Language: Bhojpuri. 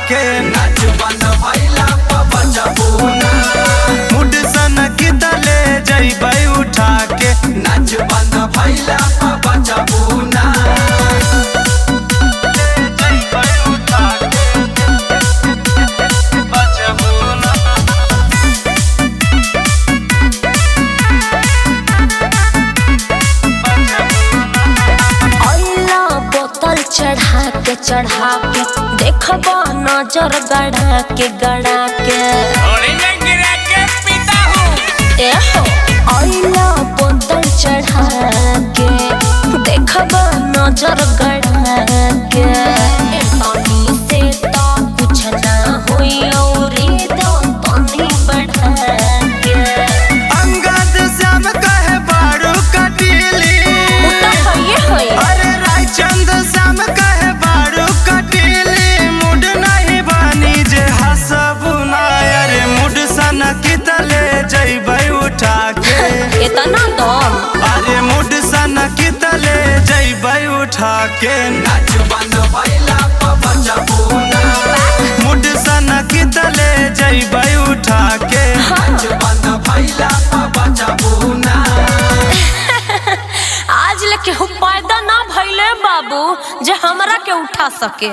के नाच बंद भइला बचबूना मुड सन कितले जइबै उठा के नाच बंद भइला बचबूना चढ़ा के देखबा नजर गड़ा के गिरा के पीता हूँ ए हो आईला बोतल चढ़ा के देखबा नजर गड़ा के पानी से तो कुछ ना होई और दो पानी बढ़ा के अंगद श्याम कहे बारू कटीली उता है होई अरे रायचंद श्याम कहे बारू कटीली मुड नहीं बानी जे हसबुना अरे मुड सन कितले जइबै उठा के इतना दम अरे मुड सन कितले जइबै उठा के नाच बंद भइला बचबूना मुड सन कितले जइबै उठा के नाच बंद भइला बचबूना आज लेके पैदा ना भइले बाबू जे हमरा के उठा सके।